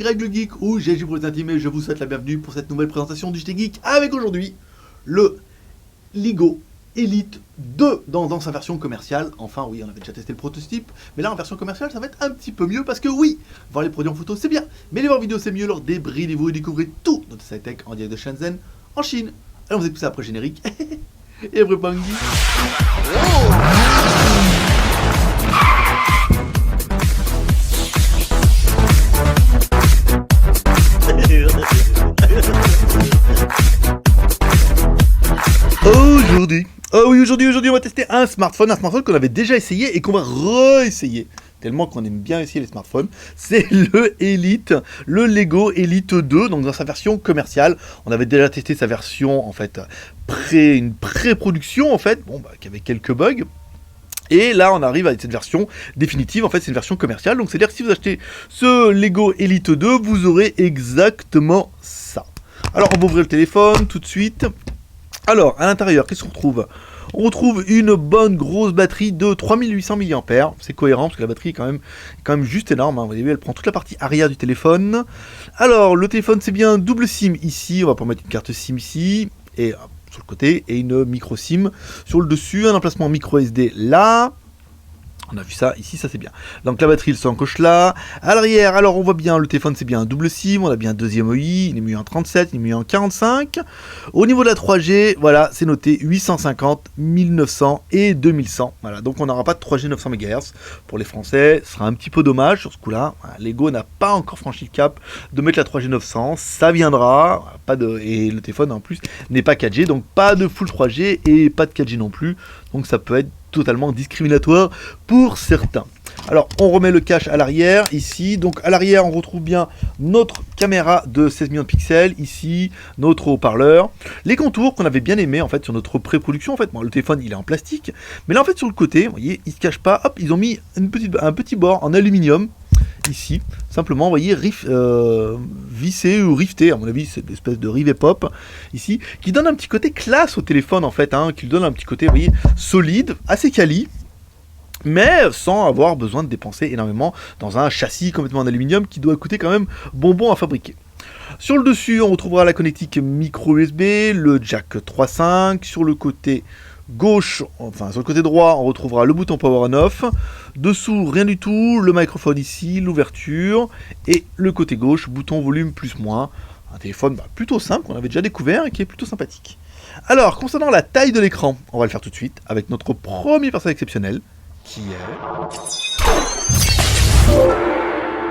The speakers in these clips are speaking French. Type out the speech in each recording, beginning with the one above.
Greg le Geek ou GG pour les intimes et je vous souhaite la bienvenue pour cette nouvelle présentation du JT Geek avec aujourd'hui le Lego Elite 2 dans sa version commerciale. Enfin oui, on avait déjà testé le prototype, mais là en version commerciale ça va être un petit peu mieux parce que oui, voir les produits en photo c'est bien, mais les voir en vidéo c'est mieux, alors débridez-vous et découvrez tout notre sci-tech en direct de Shenzhen en Chine. Allez, on vous écoute ça après générique et après Pangy. Aujourd'hui on va tester un smartphone qu'on avait déjà essayé et qu'on va réessayer. Tellement qu'on aime bien essayer les smartphones. C'est le Elite, le Lego Elite 2, donc dans sa version commerciale. On avait déjà testé sa version en fait une pré-production en fait, qui avait quelques bugs. Et là, on arrive à cette version définitive. En fait, c'est une version commerciale. Donc, c'est-à-dire que si vous achetez ce Lego Elite 2, vous aurez exactement ça. Alors, on va ouvrir le téléphone tout de suite. Alors, à l'intérieur, qu'est-ce qu'on retrouve ? On retrouve une bonne grosse batterie de 3800 mAh. C'est cohérent parce que la batterie est quand même juste énorme. Vous voyez, elle prend toute la partie arrière du téléphone. Alors, le téléphone, c'est bien double SIM ici. On va pouvoir mettre une carte SIM ici. Et sur le côté, et une micro SIM sur le dessus, un emplacement micro SD là. On a vu ça, ici ça c'est bien. Donc la batterie, il s'encoche là. À l'arrière, alors on voit bien, le téléphone c'est bien un double SIM, on a bien un deuxième OI, il est mieux en 37, il est mieux en 45. Au niveau de la 3G, voilà, c'est noté 850, 1900 et 2100. Voilà, donc on n'aura pas de 3G 900 MHz. Pour les Français, ce sera un petit peu dommage sur ce coup-là. Voilà, Lego n'a pas encore franchi le cap de mettre la 3G 900, ça viendra. Et le téléphone en plus n'est pas 4G, donc pas de full 3G et pas de 4G non plus. Donc ça peut être totalement discriminatoire pour certains. Alors on remet le cache à l'arrière ici, donc à l'arrière on retrouve bien notre caméra de 16 millions de pixels, ici notre haut-parleur, les contours qu'on avait bien aimé en fait sur notre pré-production. En fait le téléphone il est en plastique, mais là en fait sur le côté, vous voyez, il se cache pas, hop, ils ont mis un petit bord en aluminium ici, simplement, vous voyez, vissé ou rifté, à mon avis, c'est une espèce de rivet pop, ici, qui donne un petit côté classe au téléphone, en fait, qui lui donne un petit côté, vous voyez, solide, assez quali, mais sans avoir besoin de dépenser énormément dans un châssis complètement en aluminium qui doit coûter quand même bonbon à fabriquer. Sur le dessus, on retrouvera la connectique micro USB, le jack 3.5, sur le côté gauche, enfin sur le côté droit, on retrouvera le bouton power on off. Dessous, rien du tout, le microphone ici, l'ouverture, et le côté gauche, bouton volume plus moins. Un téléphone plutôt simple, qu'on avait déjà découvert et qui est plutôt sympathique. Alors, concernant la taille de l'écran, on va le faire tout de suite avec notre premier personnage exceptionnel, qui est...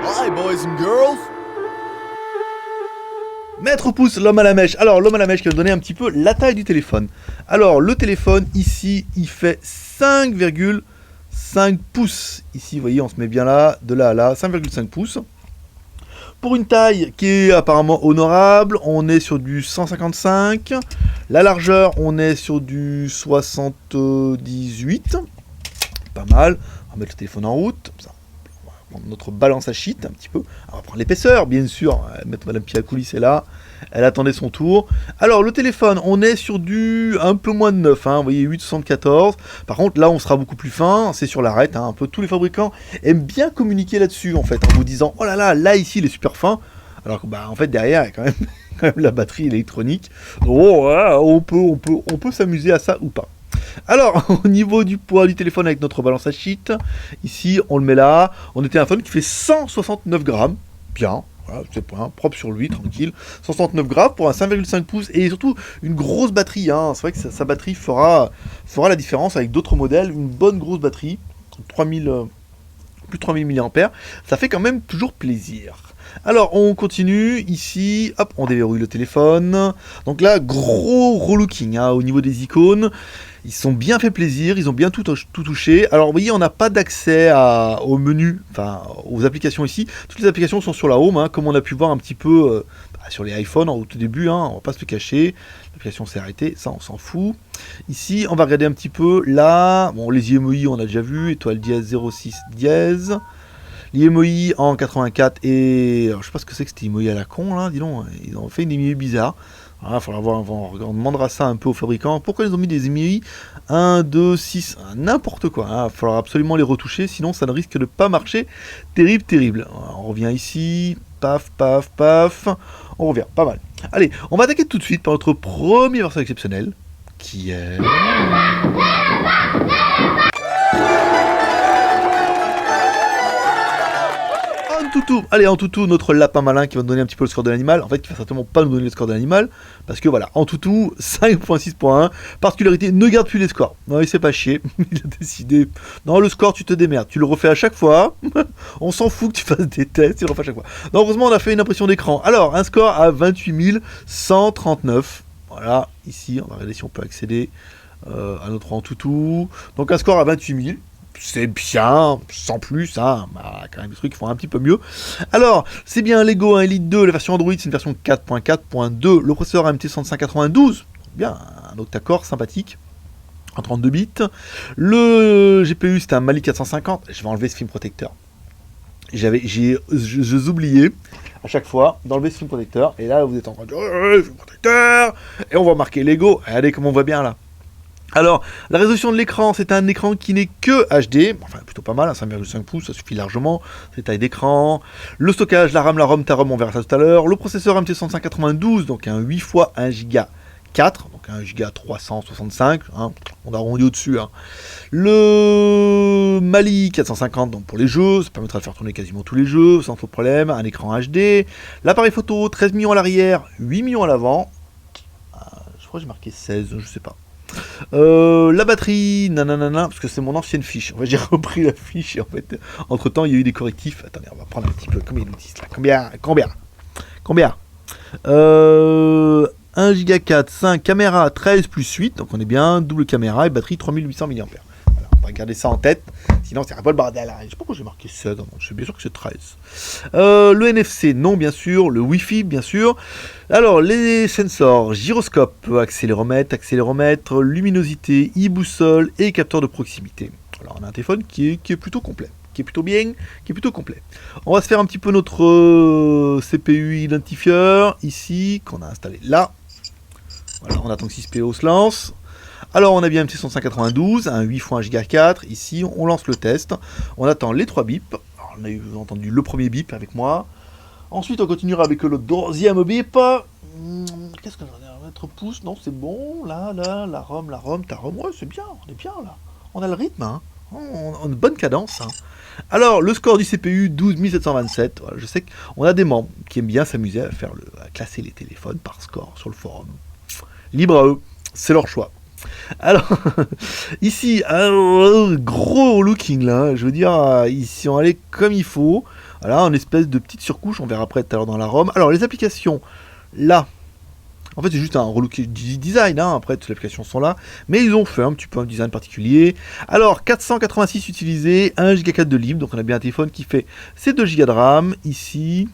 Hi boys and girls. Maître Pouce, l'homme à la mèche. Alors, l'homme à la mèche qui va donner un petit peu la taille du téléphone. Alors, le téléphone, ici, il fait 5,5 pouces. Ici, vous voyez, on se met bien là, de là à là, 5,5 pouces. Pour une taille qui est apparemment honorable, on est sur du 155. La largeur, on est sur du 78. Pas mal. On va mettre le téléphone en route. Ça. Notre balance à shit un petit peu. Alors, on va prendre l'épaisseur, bien sûr. Mettre Madame Piacouli, c'est là. Elle attendait son tour. Alors, le téléphone, on est sur du un peu moins de 9. Vous voyez, 8,74. Par contre, là, on sera beaucoup plus fin. C'est sur l'arête. Un peu tous les fabricants aiment bien communiquer là-dessus, en fait, en vous disant, oh là là, là, ici, il est super fin. Alors que, en fait, derrière, il y a quand même la batterie électronique. Oh, ouais, on peut s'amuser à ça ou pas. Alors, au niveau du poids du téléphone avec notre balance à shit, ici, on le met là. On a un téléphone qui fait 169 grammes. Bien, voilà, c'est propre sur lui, tranquille. 169 grammes pour un 5,5 pouces et surtout une grosse batterie. C'est vrai que sa batterie fera la différence avec d'autres modèles. Une bonne grosse batterie, plus de 3000 mAh. Ça fait quand même toujours plaisir. Alors, on continue, ici, hop, on déverrouille le téléphone. Donc là, gros relooking au niveau des icônes. Ils sont bien fait plaisir, ils ont bien tout touché. Alors, vous voyez, on n'a pas d'accès au menu, enfin, aux applications ici. Toutes les applications sont sur la home, comme on a pu voir un petit peu sur les iPhones au tout début, on va pas se le cacher. L'application s'est arrêtée, ça, on s'en fout. Ici, on va regarder un petit peu, là, bon, les IMEI, on a déjà vu, étoile dièse 06 dièse. L'IMEI en 84 et... Alors, je sais pas ce que c'est que cette IMEI à la con, là, dis donc. Ils ont fait une IMEI bizarre. Voilà, on demandera ça un peu aux fabricants. Pourquoi ils ont mis des IMEI 1, 2, 6, n'importe quoi. Il faudra absolument les retoucher, sinon ça ne risque de pas marcher. Terrible. On revient ici. paf, paf, paf. On revient, pas mal. Allez, on va attaquer tout de suite par notre premier version exceptionnel, qui est... Antutu. Allez, Antutu, notre lapin malin qui va nous donner un petit peu le score de l'animal. En fait, qui va certainement pas nous donner le score de l'animal. Parce que voilà, Antutu, 5.6.1. Particularité, ne garde plus les scores. Non, il s'est pas chier. Il a décidé. Non, le score, tu te démerdes. Tu le refais à chaque fois. On s'en fout que tu fasses des tests. Tu le refais à chaque fois. Non, heureusement, on a fait une impression d'écran. Alors, un score à 28 139. Voilà, ici, on va regarder si on peut accéder à notre Antutu. Donc, un score à 28 000. C'est bien, sans plus, hein, bah, quand même des trucs qui font un petit peu mieux. Alors, c'est bien Lego 1 Elite 2, la version Android, c'est une version 4.4.2, le processeur AMT6592, bien, un octa-core sympathique, en 32 bits. Le GPU, c'est un Mali 450, je vais enlever ce film protecteur. J'ai oublié à chaque fois d'enlever ce film protecteur, et là, vous êtes en train de dire, film protecteur, et on va marquer Lego, regardez comme on voit bien là. Alors, la résolution de l'écran, c'est un écran qui n'est que HD, enfin plutôt pas mal, hein, 5,5 pouces, ça suffit largement, c'est taille d'écran. Le stockage, la RAM, ta ROM, on verra ça tout à l'heure. Le processeur MT6592, donc un 8 x 1 Go 4, donc 1 Go 365, hein, on a arrondi au-dessus. Hein. Le Mali 450, donc pour les jeux, ça permettra de faire tourner quasiment tous les jeux, sans trop de problème, un écran HD. L'appareil photo, 13 millions à l'arrière, 8 millions à l'avant. Je crois que j'ai marqué 16, je sais pas. La batterie, nanana, parce que c'est mon ancienne fiche. En fait, j'ai repris la fiche et en fait, entre temps, il y a eu des correctifs. Attendez, on va prendre un petit peu. Combien ils nous disent là? Combien 1 Go 4, 5, caméra 13 plus 8, donc on est bien, double caméra et batterie 3800 mAh. Voilà, on va garder ça en tête, sinon c'est un peu le bordel. Je sais pas pourquoi j'ai marqué 16, non, je suis bien sûr que c'est 13. Le NFC, non bien sûr, le Wi-Fi bien sûr. Alors, les sensors, gyroscope, accéléromètre, luminosité, e-boussole et capteur de proximité. Alors, on a un téléphone qui est plutôt complet, qui est plutôt bien, qui est plutôt complet. On va se faire un petit peu notre CPU identifieur, ici, qu'on a installé là. Voilà, on attend que 6PO se lance. Alors, on a bien MT6592, un 8 x 1 Go 4, ici, on lance le test. On attend les 3 bips. Alors, on a entendu le premier bip avec moi. Ensuite, on continuera avec le deuxième bip. Qu'est-ce qu'on a? Notre pouce, non, c'est bon. Là, la ROM, ta ROM. Ouais, c'est bien, on est bien là. On a le rythme, hein. On a une bonne cadence. Hein. Alors, le score du CPU, 12 727. Voilà, je sais qu'on a des membres qui aiment bien s'amuser à classer les téléphones par score sur le forum. Libre à eux, c'est leur choix. Alors, ici, un gros looking là, je veux dire, ils sont allés comme il faut. Voilà, une espèce de petite surcouche, on verra après tout à l'heure dans la ROM. Alors, les applications, là, en fait, c'est juste un relook design, hein, après, toutes les applications sont là. Mais ils ont fait un petit peu un design particulier. Alors, 486 utilisés, 1 Go 4 de libre, donc on a bien un téléphone qui fait ses 2 Go de RAM, ici.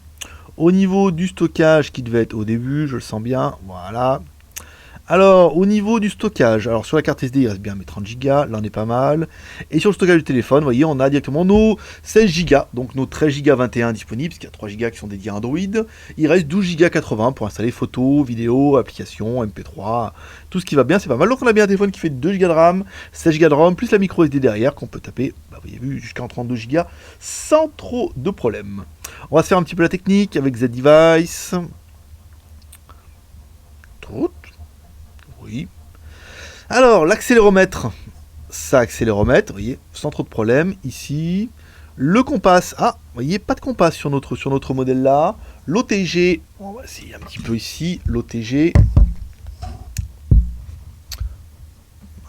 Au niveau du stockage, qui devait être au début, je le sens bien, voilà. Alors, au niveau du stockage, alors sur la carte SD, il reste bien mes 30 Go, là on est pas mal. Et sur le stockage du téléphone, vous voyez, on a directement nos 16 Go, donc nos 13 Go 21 disponibles, parce qu'il y a 3 Go qui sont dédiés à Android. Il reste 12 Go 80 pour installer photos, vidéos, applications, MP3, tout ce qui va bien, c'est pas mal. Donc on a bien un téléphone qui fait 2 Go de RAM, 16 Go de ROM, plus la micro SD derrière, qu'on peut taper, bah, vous avez vu, jusqu'à 32 Go, sans trop de problème. On va se faire un petit peu la technique avec Z-Device. Oui. Alors, l'accéléromètre, ça accéléromètre, vous voyez, sans trop de problème. Ici, le compas, vous voyez, pas de compas sur notre modèle là. L'OTG, on va essayer un petit peu ici, l'OTG.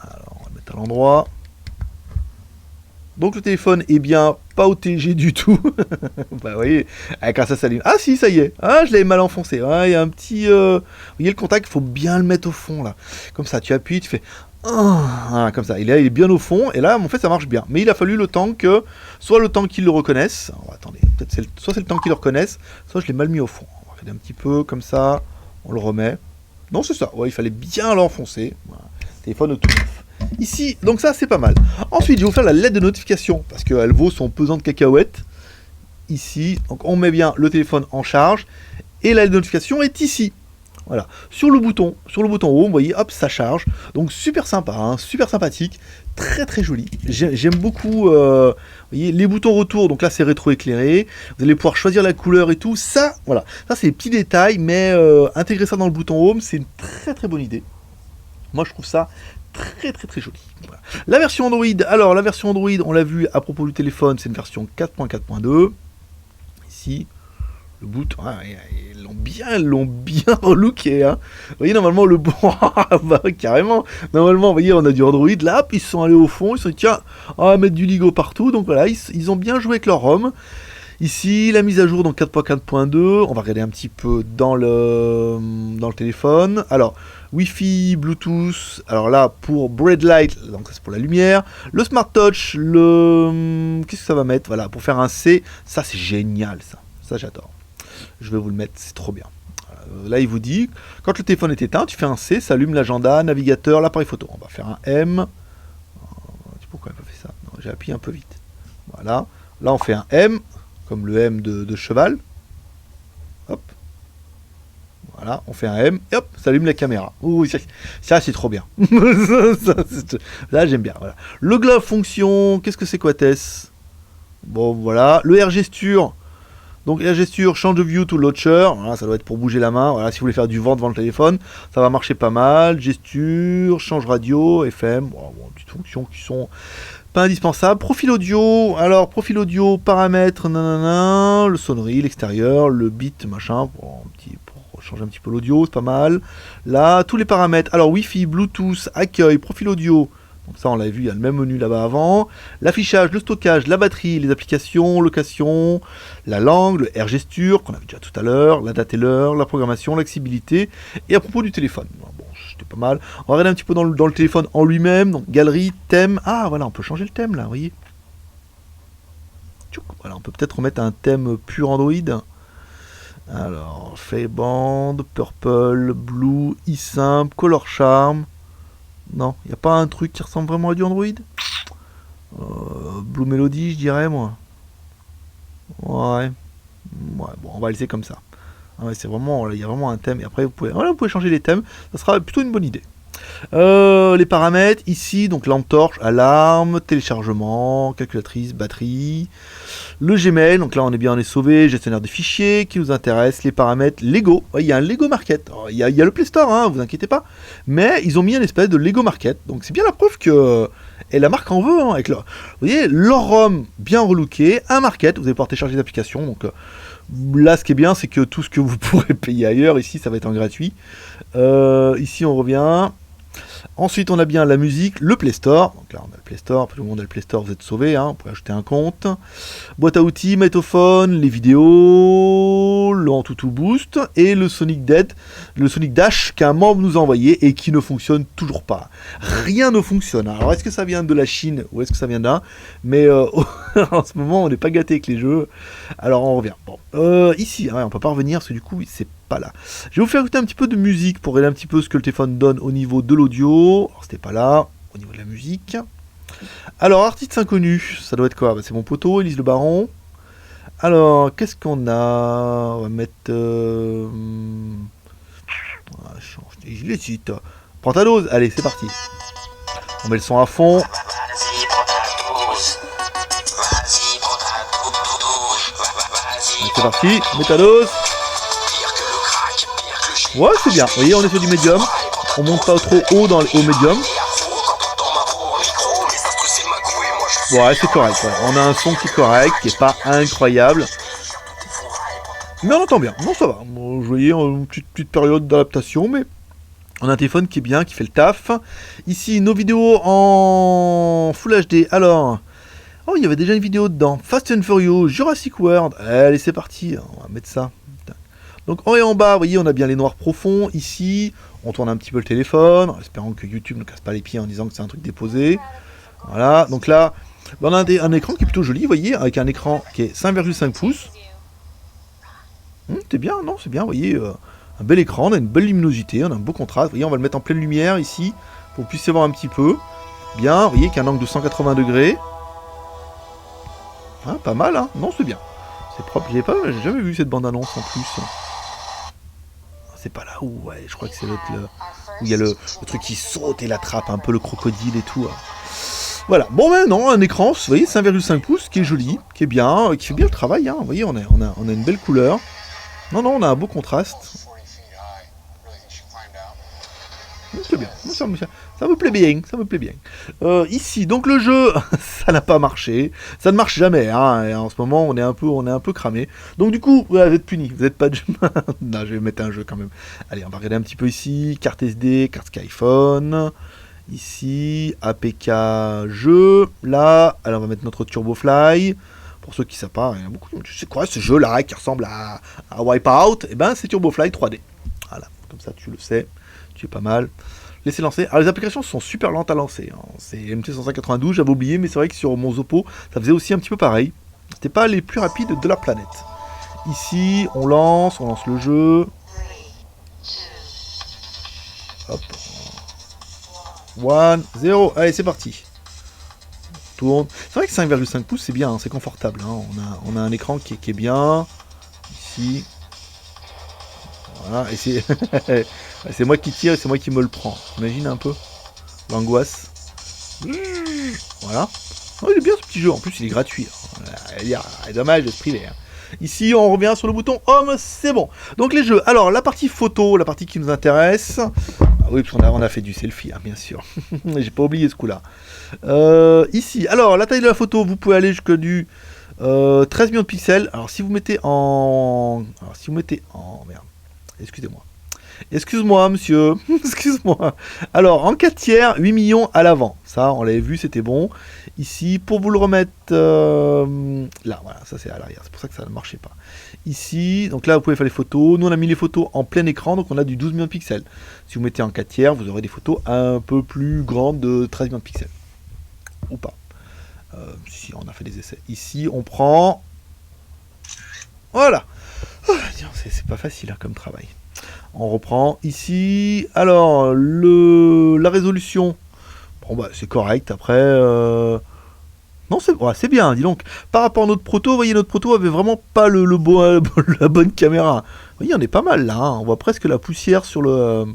Alors, on va le mettre à l'endroit. Donc le téléphone est bien pas OTG du tout. Bah vous voyez, quand ça s'allume. Ah si, ça y est. Ah, je l'avais mal enfoncé. Ah, il y a un petit... Vous voyez le contact, il faut bien le mettre au fond là. Comme ça, tu appuies, tu fais... Ah, comme ça. Il est bien au fond. Et là, en fait, ça marche bien. Mais il a fallu le temps que... Soit le temps qu'ils le reconnaissent. Alors, attendez, peut-être soit c'est le temps qu'ils le reconnaissent, soit je l'ai mal mis au fond. On va faire un petit peu comme ça. On le remet. Non, c'est ça. Ouais, il fallait bien l'enfoncer. Voilà. Téléphone au tout neuf. Ici, donc ça c'est pas mal. Ensuite, je vais vous faire la lettre de notification parce qu'elle vaut son pesant de cacahuètes. Ici, donc on met bien le téléphone en charge et la lettre de notification est ici. Voilà, sur le bouton home, vous voyez, hop, ça charge. Donc super sympa, hein, super sympathique, très très joli. J'aime beaucoup, vous voyez, les boutons retour, donc là c'est rétro-éclairé. Vous allez pouvoir choisir la couleur et tout. Ça, voilà, ça c'est des petits détails, mais intégrer ça dans le bouton home, c'est une très très bonne idée. Moi je trouve ça très très très joli. Voilà. La version Android, alors la version Android, on l'a vu à propos du téléphone, c'est une version 4.4.2. Ici. Le boot, ouais, ils l'ont bien relooké, hein. Vous voyez, normalement, le bon, bah, carrément, normalement, vous voyez, on a du Android, là, puis ils sont allés au fond, ils se sont dit, tiens, on va mettre du Lego partout, donc voilà, ils ont bien joué avec leur ROM. Ici, la mise à jour, donc 4.4.2, on va regarder un petit peu dans le téléphone. Alors, Wi-Fi, Bluetooth, alors là, pour Bright Light, donc c'est pour la lumière. Le Smart Touch, qu'est-ce que ça va mettre? Voilà, pour faire un C, ça c'est génial, ça j'adore. Je vais vous le mettre, c'est trop bien. Là, il vous dit, quand le téléphone est éteint, tu fais un C, ça allume l'agenda, navigateur, l'appareil photo. On va faire un M. Pourquoi il n'a pas fait ça? Non, j'ai appuyé un peu vite. Voilà. Là, on fait un M, comme le M de cheval. Hop. Voilà, on fait un M, et hop, ça allume la caméra. Ouh, ça c'est trop bien. Là, j'aime bien. Voilà. Le glove fonction, qu'est-ce que c'est quoi, Tess? Bon, voilà. Le R gesture. Donc la gesture change de view to launcher, voilà, ça doit être pour bouger la main, voilà, si vous voulez faire du vent devant le téléphone, ça va marcher pas mal. Gesture, change radio, FM, bon, petites fonctions qui sont pas indispensables. Profil audio, alors profil audio, paramètres, nanana, le sonnerie, l'extérieur, le bit, machin, pour changer un petit peu l'audio, c'est pas mal. Là, tous les paramètres, alors Wi-Fi, Bluetooth, accueil, profil audio. Donc ça on l'a vu, il y a le même menu là-bas avant. L'affichage, le stockage, la batterie, les applications, location, la langue, le R gesture, qu'on avait déjà tout à l'heure, la date et l'heure, la programmation, l'accessibilité. Et à propos du téléphone, bon, c'était pas mal. On va regarder un petit peu dans le téléphone en lui-même. Donc galerie, thème. Ah voilà, on peut changer le thème là, vous voyez. Voilà, on peut peut-être remettre un thème pur Android. Alors, Fadeband, Purple, Blue, eSimple, Color Charm. Non, il n'y a pas un truc qui ressemble vraiment à du Android? Blue Melody, je dirais, moi. Ouais, bon, on va laisser comme ça. Ah ouais, c'est vraiment, il y a vraiment un thème. Et après, voilà, vous pouvez changer les thèmes. Ça sera plutôt une bonne idée. Les paramètres, ici, donc lampe torche, alarme, téléchargement, calculatrice, batterie. Le Gmail, donc là on est sauvé, gestionnaire de fichiers, qui nous intéresse, les paramètres, Lego, il y a un Lego Market, il y a le Play Store, hein, vous inquiétez pas, mais ils ont mis une espèce de Lego Market, donc c'est bien la preuve que, et la marque en veut, hein, avec leur, vous voyez, leur ROM bien relooké, un Market, vous allez pouvoir télécharger des applications, donc là ce qui est bien c'est que tout ce que vous pourrez payer ailleurs, ici ça va être en gratuit, ici on revient. Ensuite, on a bien la musique, le Play Store. Donc là, on a le Play Store. Tout le monde a le Play Store, vous êtes sauvés. Hein, vous pouvez ajouter un compte. Boîte à outils, magnétophone, les vidéos, le Antutu Boost et le Sonic Dash qu'un membre nous a envoyé et qui ne fonctionne toujours pas. Rien ne fonctionne. Alors, est-ce que ça vient de la Chine ou est-ce que ça vient de là? Mais en ce moment, on n'est pas gâté avec les jeux. Alors, on revient. Bon. Ici, on ne peut pas revenir parce que du coup, c'est pas là. Je vais vous faire écouter un petit peu de musique pour regarder un petit peu ce que le téléphone donne au niveau de l'audio. Alors c'était pas là, au niveau de la musique. Alors artiste inconnu, ça doit être quoi? C'est mon poteau, Élise Le Baron. Alors qu'est-ce qu'on a? On va mettre... Je les cite. Prends ta dose, allez c'est parti. On met le son à fond. C'est parti, mets ta dose. Ouais, c'est bien. Vous voyez, on est sur du médium. On monte pas trop haut au médium. Ouais, c'est correct. Ouais. On a un son qui est correct, qui est pas incroyable. Mais on entend bien. Non, ça va. Bon, vous voyez, une petite période d'adaptation, mais on a un téléphone qui est bien, qui fait le taf. Ici, nos vidéos en Full HD. Alors, oh, il y avait déjà une vidéo dedans. Fast and Furious, Jurassic World. Allez, c'est parti. On va mettre ça. Donc en haut et en bas, vous voyez, on a bien les noirs profonds. Ici, on tourne un petit peu le téléphone, en espérant que YouTube ne casse pas les pieds en disant que c'est un truc déposé. Voilà, donc là, on a un écran qui est plutôt joli, vous voyez, avec un écran qui est 5,5 pouces. C'est bien, non, c'est bien, vous voyez, un bel écran, on a une belle luminosité, on a un beau contraste. Vous voyez, on va le mettre en pleine lumière ici, pour que vous puissiez voir un petit peu. Bien, vous voyez qu'il y a un angle de 180 degrés. Hein, pas mal, hein, non, c'est bien. C'est propre, j'ai jamais vu cette bande-annonce en plus. C'est pas là où, ouais, je crois que c'est l'autre, où il y a le truc qui saute et l'attrape, un peu le crocodile et tout. Voilà, bon ben non, un écran, vous voyez, 5,5 pouces, qui est joli, qui est bien, qui fait bien le travail, hein. Vous voyez, on a une belle couleur. Non, on a un beau contraste. C'est bien, ça me plaît bien, ça me plaît bien. Ici, donc le jeu, ça n'a pas marché, ça ne marche jamais, hein, et en ce moment on est un peu cramé. Donc du coup, vous êtes punis, vous n'êtes pas de... Non, je vais mettre un jeu quand même. Allez, on va regarder un petit peu ici, carte SD, carte Skyphone, ici, APK jeu, là, alors on va mettre notre TurboFly. Pour ceux qui ne savent pas, il y a beaucoup de... C'est quoi ce jeu-là qui ressemble à Wipeout? Eh ben c'est TurboFly 3D. Voilà, comme ça tu le sais. Tu es pas mal. Laissez lancer. Alors les applications sont super lentes à lancer. Hein. C'est MT592, j'avais oublié, mais c'est vrai que sur mon Zopo, ça faisait aussi un petit peu pareil. C'était pas les plus rapides de la planète. Ici, on lance le jeu. Hop. 1, 0. Allez, c'est parti. Tourne. C'est vrai que 5,5 pouces, c'est bien, hein, c'est confortable. Hein. On a un écran qui est bien. Ici. Voilà, et c'est... c'est moi qui tire et c'est moi qui me le prends. Imagine un peu l'angoisse. Voilà. Oh, il est bien ce petit jeu, en plus il est gratuit. Dommage de se priver. Hein. Ici on revient sur le bouton Home, c'est bon. Donc les jeux, alors la partie photo, la partie qui nous intéresse. Ah oui, parce qu'on a fait du selfie, hein, bien sûr. J'ai pas oublié ce coup-là. Ici, alors la taille de la photo, vous pouvez aller jusque du 13 millions de pixels. Alors si vous mettez en... Merde. Excuse-moi, monsieur. Excuse-moi. Alors, en 4 tiers, 8 millions à l'avant. Ça, on l'avait vu, c'était bon. Ici, pour vous le remettre... là, voilà, ça c'est à l'arrière. C'est pour ça que ça ne marchait pas. Ici, donc là, vous pouvez faire les photos. Nous, on a mis les photos en plein écran, donc on a du 12 millions de pixels. Si vous mettez en 4 tiers, vous aurez des photos un peu plus grandes de 13 millions de pixels. Ou pas. Si, on a fait des essais. Ici, on prend... Voilà. Oh, c'est pas facile hein, comme travail. On reprend ici. Alors, la résolution, bon bah c'est correct. Après, non c'est bien. Dis donc, par rapport à notre proto, vous voyez notre proto avait vraiment pas la bonne caméra. Vous voyez, on est pas mal là. Hein. On voit presque la poussière sur le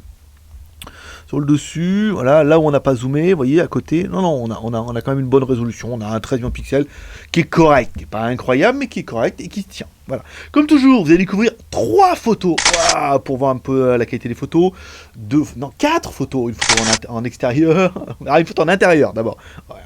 dessus. Voilà, là où on n'a pas zoomé, vous voyez à côté. Non, on a quand même une bonne résolution. On a un 13 millions de pixels qui est correct, qui est pas incroyable, mais qui est correct et qui se tient. Voilà. Comme toujours, vous allez découvrir 3 photos pour voir un peu la qualité des photos. 4 photos. Une photo en extérieur. Une photo en intérieur d'abord. Voilà.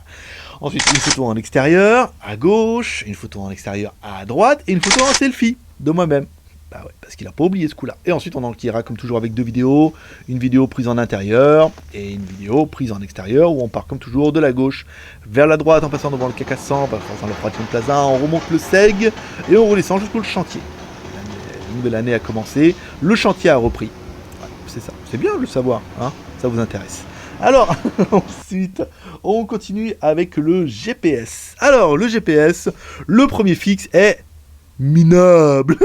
Ensuite, une photo en extérieur, à gauche. Une photo en extérieur, à droite. Et une photo en selfie de moi-même. Bah ouais, parce qu'il n'a pas oublié ce coup-là. Et ensuite, on enquillera comme toujours avec 2 vidéos. Une vidéo prise en intérieur et une vidéo prise en extérieur où on part comme toujours de la gauche vers la droite en passant devant le Cacassan, en passant le Protection Plaza, on remonte le Seg et on redescend jusqu'au chantier. La nouvelle année a commencé, le chantier a repris. Ouais, c'est ça, c'est bien de le savoir, hein, ça vous intéresse. Alors, ensuite, on continue avec le GPS. Alors, le GPS, le premier fixe est... minable.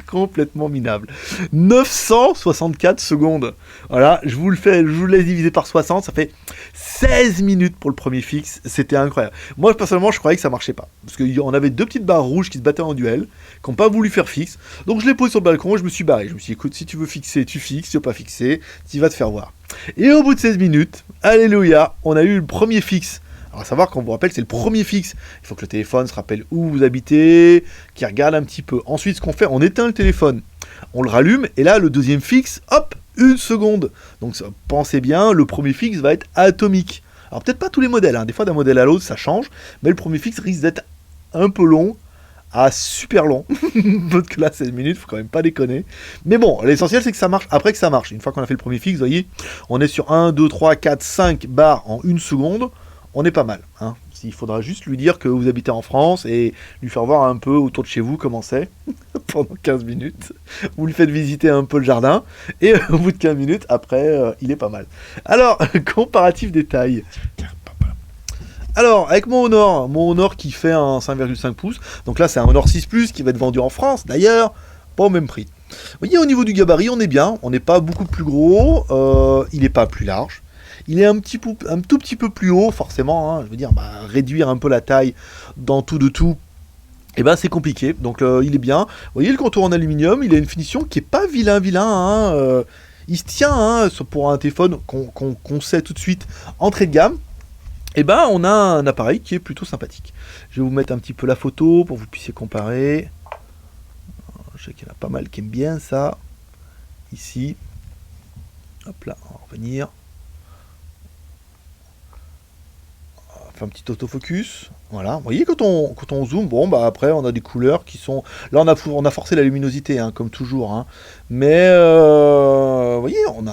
Complètement minable. 964 secondes. Voilà, je vous laisse diviser par 60, ça fait 16 minutes pour le premier fixe. C'était incroyable. Moi, personnellement, je croyais que ça marchait pas. Parce qu'on avait 2 petites barres rouges qui se battaient en duel, qui n'ont pas voulu faire fixe. Donc je l'ai posé sur le balcon et je me suis barré. Je me suis dit, écoute, si tu veux fixer, tu fixes. Si tu veux pas fixer, tu vas te faire voir. Et au bout de 16 minutes, alléluia, on a eu le premier fixe. Alors à savoir qu'on vous rappelle, c'est le premier fixe. Il faut que le téléphone se rappelle où vous habitez, qu'il regarde un petit peu. Ensuite, ce qu'on fait, on éteint le téléphone, on le rallume, et là, le deuxième fixe, hop, 1 seconde. Donc pensez bien, le premier fixe va être atomique. Alors peut-être pas tous les modèles, hein. Des fois d'un modèle à l'autre, ça change, mais le premier fixe risque d'être un peu long, super long. Parce que là, 16 minutes, faut quand même pas déconner. Mais bon, l'essentiel, c'est que ça marche après que ça marche. Une fois qu'on a fait le premier fixe, vous voyez, on est sur 1, 2, 3, 4, 5 barres en 1 seconde. On est pas mal. Hein. Il faudra juste lui dire que vous habitez en France et lui faire voir un peu autour de chez vous comment c'est pendant 15 minutes. Vous lui faites visiter un peu le jardin et au bout de 15 minutes, après, il est pas mal. Alors, comparatif des tailles. Alors, avec mon Honor qui fait un 5,5 pouces, donc là c'est un Honor 6 Plus qui va être vendu en France d'ailleurs, pas au même prix. Vous voyez, au niveau du gabarit, on est bien, on n'est pas beaucoup plus gros, il n'est pas plus large. Il est un tout petit peu plus haut, forcément, hein, je veux dire, réduire un peu la taille dans tout de tout, et ben c'est compliqué. Donc il est bien. Vous voyez le contour en aluminium, il a une finition qui est pas vilain, hein. Il se tient, hein, pour un téléphone qu'on sait tout de suite entrée de gamme. Et ben on a un appareil qui est plutôt sympathique. Je vais vous mettre un petit peu la photo pour que vous puissiez comparer. Je sais qu'il y en a pas mal qui aiment bien ça. Ici. Hop là, on va revenir. On va faire un petit autofocus. Voilà. Vous voyez quand on zoome, bon bah après on a des couleurs qui sont. Là on a forcé la luminosité, hein, comme toujours. Hein. Mais vous voyez, on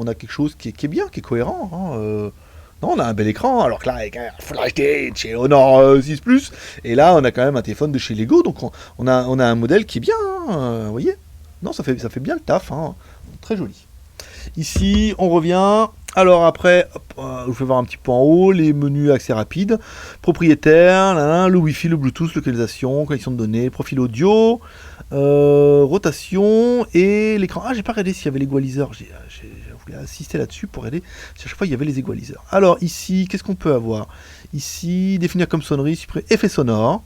a quelque chose qui est bien, qui est cohérent. Hein. Non, on a un bel écran, alors que là, avec un Full HD de chez Honor 6 Plus, et là, on a quand même un téléphone de chez Lego, donc on a un modèle qui est bien, hein, vous voyez. Non, ça fait bien le taf, hein, très joli. Ici, on revient. Alors après, hop, je vous fais voir un petit peu en haut, les menus accès rapide, propriétaire, le Wi-Fi, le Bluetooth, localisation, connexion de données, profil audio, rotation et l'écran. Ah, j'ai pas regardé s'il y avait l'égaliseur. J'ai voulu assister là-dessus pour regarder si à chaque fois il y avait les égaliseurs. Alors ici, qu'est-ce qu'on peut avoir? Ici, définir comme sonnerie, supprimer effet sonore.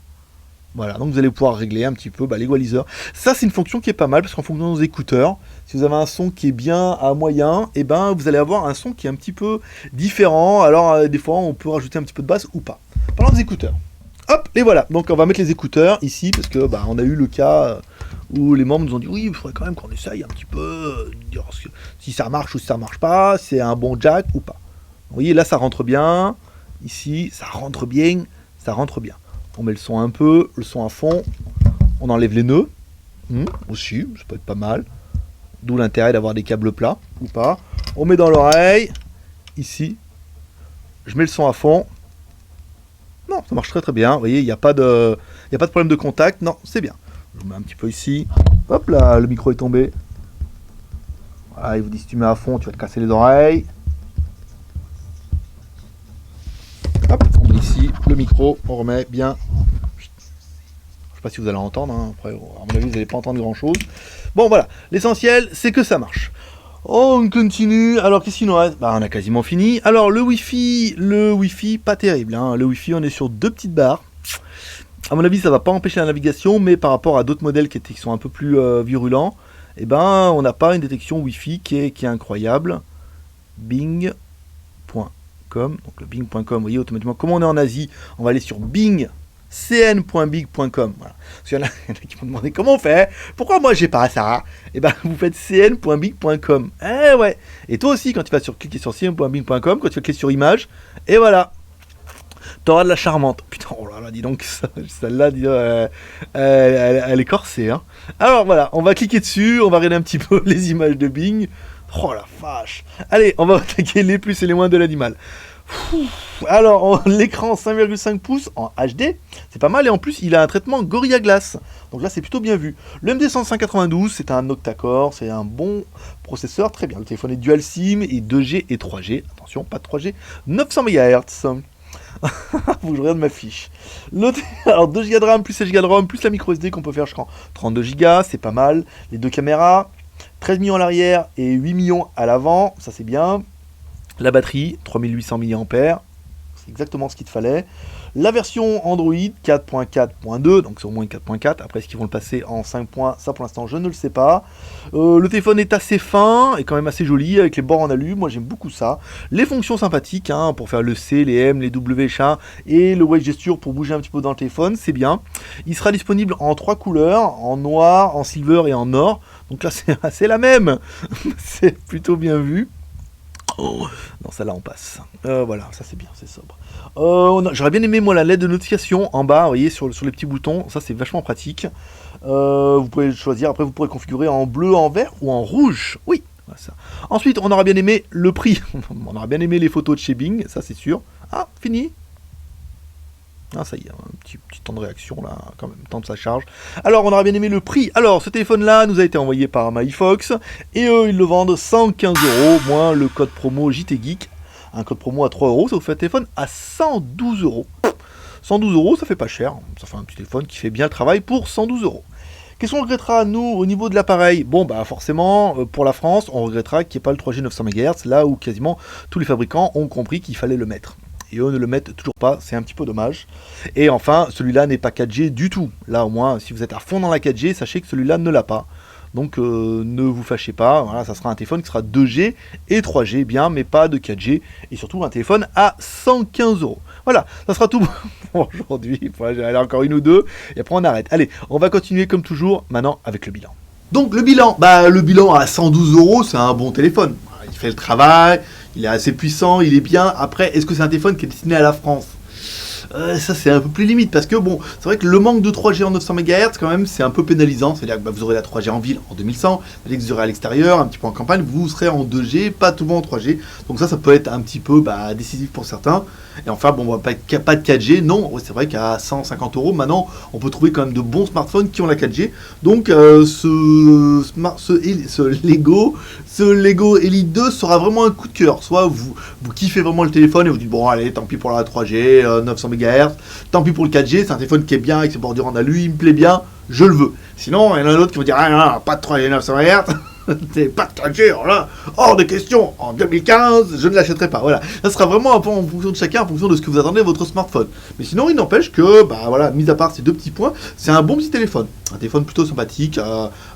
Voilà, donc vous allez pouvoir régler un petit peu l'égaliseur. Ça, c'est une fonction qui est pas mal, parce qu'en fonction de nos écouteurs, si vous avez un son qui est bien à moyen, et ben vous allez avoir un son qui est un petit peu différent. Alors, des fois, on peut rajouter un petit peu de basse ou pas. Parlons des écouteurs. Hop, et voilà. Donc, on va mettre les écouteurs ici, parce que on a eu le cas où les membres nous ont dit oui, il faudrait quand même qu'on essaye un petit peu, dire si ça marche ou si ça marche pas, c'est un bon jack ou pas. Vous voyez, là, ça rentre bien. Ici, ça rentre bien, ça rentre bien. On met le son un peu, le son à fond, on enlève les nœuds, aussi, ça peut être pas mal, d'où l'intérêt d'avoir des câbles plats, ou pas. On met dans l'oreille, ici, je mets le son à fond, non, ça marche très très bien, vous voyez, il n'y a pas de problème de contact, non, c'est bien. Je mets un petit peu ici, hop là, le micro est tombé, voilà, il vous dit si tu mets à fond, tu vas te casser les oreilles. Hop, on met ici le micro, on remet bien. Je sais pas si vous allez entendre, hein. Après, à mon avis, vous n'allez pas entendre grand chose. Bon, voilà, l'essentiel, c'est que ça marche. On continue. Alors, qu'est-ce qu'il nous reste? On a quasiment fini. Alors, le Wi-Fi, pas terrible. Hein. Le Wi-Fi, on est sur 2 petites barres. À mon avis, ça va pas empêcher la navigation, mais par rapport à d'autres modèles qui sont un peu plus virulents, on n'a pas une détection Wi-Fi qui est incroyable. Bing. Donc le bing.com, vous voyez automatiquement, comme on est en Asie, on va aller sur bing, cn.bing.com. Voilà. Parce qu'il y en a qui m'ont demandé comment on fait, pourquoi moi j'ai pas ça? Vous faites cn.bing.com. Ouais. Et toi aussi, quand tu vas cliquer sur cn.bing.com, quand tu vas cliquer sur image, et voilà, t'auras de la charmante. Putain, oh là là, dis donc, celle-là, elle est corsée. Hein. Alors voilà, on va cliquer dessus, on va regarder un petit peu les images de Bing. Oh la vache. Allez, on va attaquer les plus et les moins de l'animal. Alors, l'écran 5,5 pouces en HD, c'est pas mal. Et en plus, il a un traitement Gorilla Glass. Donc là, c'est plutôt bien vu. Le MD592, c'est un octa-core, c'est un bon processeur. Très bien. Le téléphone est dual SIM et 2G et 3G. Attention, pas de 3G. 900 MHz. Faut que je regarde ma fiche. Alors 2 Go de RAM plus 16 Go de ROM plus la micro SD qu'on peut faire jusqu'en 32 Go, c'est pas mal. Les 2 caméras, 13 millions à l'arrière et 8 millions à l'avant, ça c'est bien. La batterie, 3800 mAh, c'est exactement ce qu'il te fallait. La version Android 4.4.2, donc c'est au moins 4.4. Après, est-ce qu'ils vont le passer en 5 points? Ça, pour l'instant, je ne le sais pas. Le téléphone est assez fin et quand même assez joli, avec les bords en alu. Moi, j'aime beaucoup ça. Les fonctions sympathiques, hein, pour faire le C, les M, les W, chat, et le Wave Gesture pour bouger un petit peu dans le téléphone, c'est bien. Il sera disponible en 3 couleurs, en noir, en silver et en or. Donc là, c'est la même. C'est plutôt bien vu. Oh, non, ça là on passe. Voilà, ça c'est bien, c'est sobre. J'aurais bien aimé moi la LED de notification en bas, vous voyez, sur les petits boutons. Ça c'est vachement pratique. Vous pouvez choisir, après vous pourrez configurer en bleu, en vert ou en rouge. Oui, voilà ça. Ensuite, on aura bien aimé le prix. On aura bien aimé les photos de chez Bing, ça c'est sûr. Ah, fini. Ah, ça y est, un petit temps de réaction là, quand même, temps de sa charge. Alors, on aura bien aimé le prix. Alors, ce téléphone-là nous a été envoyé par MyFox et eux, ils le vendent 115 €, moins le code promo JTGeek. Un code promo à 3 €, ça vous fait un téléphone à 112 €. 112 €, ça fait pas cher. Ça fait un petit téléphone qui fait bien le travail pour 112 €. Qu'est-ce qu'on regrettera, nous, au niveau de l'appareil? Bon, bah forcément, pour la France, on regrettera qu'il n'y ait pas le 3G 900 MHz, là où quasiment tous les fabricants ont compris qu'il fallait le mettre. et eux ne le mettent toujours pas, c'est un petit peu dommage. Et enfin, celui-là n'est pas 4G du tout. Là au moins, si vous êtes à fond dans la 4G, sachez que celui-là ne l'a pas. Donc ne vous fâchez pas, voilà, ça sera un téléphone qui sera 2G et 3G bien, mais pas de 4G. Et surtout un téléphone à 115 euros. Voilà, ça sera tout pour aujourd'hui. Il faudra aller encore une ou deux, et après on arrête. Allez, on va continuer comme toujours, maintenant avec le bilan. Donc le bilan, le bilan à 112 euros, c'est un bon téléphone. Il fait le travail, il est assez puissant, il est bien. Après, est-ce que c'est un téléphone qui est destiné à la France ? Ça c'est un peu plus limite parce que bon, c'est vrai que le manque de 3G en 900 MHz quand même c'est un peu pénalisant, c'est-à-dire que vous aurez la 3G en ville en 2100, dès que vous aurez à l'extérieur, un petit peu en campagne, vous serez en 2G, pas tout le monde en 3G, donc ça peut être un petit peu décisif pour certains. Et enfin bon, pas de 4G, non, c'est vrai qu'à 150 euros maintenant on peut trouver quand même de bons smartphones qui ont la 4G, donc ce Lego Elite 2 sera vraiment un coup de cœur, soit vous kiffez vraiment le téléphone et vous dites bon allez tant pis pour la 3G, 900 MHz, tant pis pour le 4G, c'est un téléphone qui est bien avec ses bordures en alu, il me plaît bien, je le veux. Sinon il y en a d'autres qui vont dire ah non, pas de 3G 900 MHz, c'est pas de 4G, alors là, hors de question, en 2015, je ne l'achèterai pas. Voilà, ça sera vraiment un peu en fonction de chacun, en fonction de ce que vous attendez de votre smartphone. Mais sinon, il n'empêche que, voilà, mis à part ces deux petits points, c'est un bon petit téléphone. Un téléphone plutôt sympathique,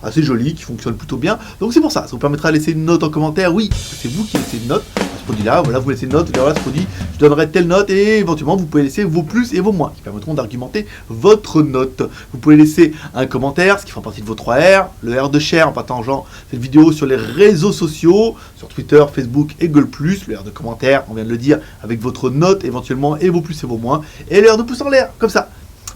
assez joli, qui fonctionne plutôt bien. Donc c'est pour ça, ça vous permettra de laisser une note en commentaire. Oui, c'est vous qui laissez une note à ce produit-là. Voilà, vous laissez une note, vous dites, voilà, ce produit, je donnerai telle note, et éventuellement, vous pouvez laisser vos plus et vos moins, qui permettront d'argumenter votre note. Vous pouvez laisser un commentaire, ce qui fera partie de vos 3 R, le R de share en partageant cette vidéo sur les réseaux sociaux, sur Twitter, Facebook et Google+, le R de commentaire, on vient de le dire, avec votre note éventuellement, et vos plus et vos moins, et le R de pouce en l'air, comme ça.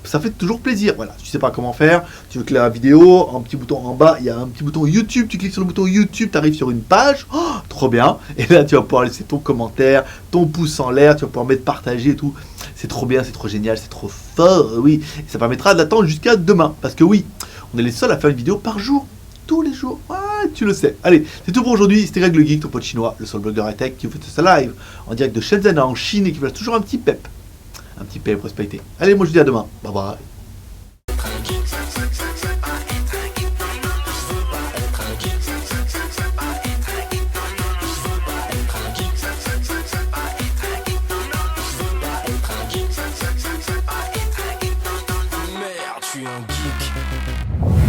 Ça fait toujours plaisir, voilà. Si tu sais pas comment faire, tu veux que la vidéo, un petit bouton en bas, il y a un petit bouton YouTube, tu cliques sur le bouton YouTube, tu arrives sur une page, trop bien, et là tu vas pouvoir laisser ton commentaire, ton pouce en l'air, tu vas pouvoir mettre partager et tout. C'est trop bien, c'est trop génial, c'est trop fort, oui. Et ça permettra d'attendre jusqu'à demain, parce que oui, on est les seuls à faire une vidéo par jour, tous les jours, tu le sais. Allez, c'est tout pour aujourd'hui, c'était Greg le Geek, ton pote chinois, le seul blogueur high-tech qui vous fait ça live, en direct de Shenzhen en Chine et qui vous laisse toujours un petit pep prospérité. Allez, moi je vous dis à demain, bye bye. Merde, je suis un geek.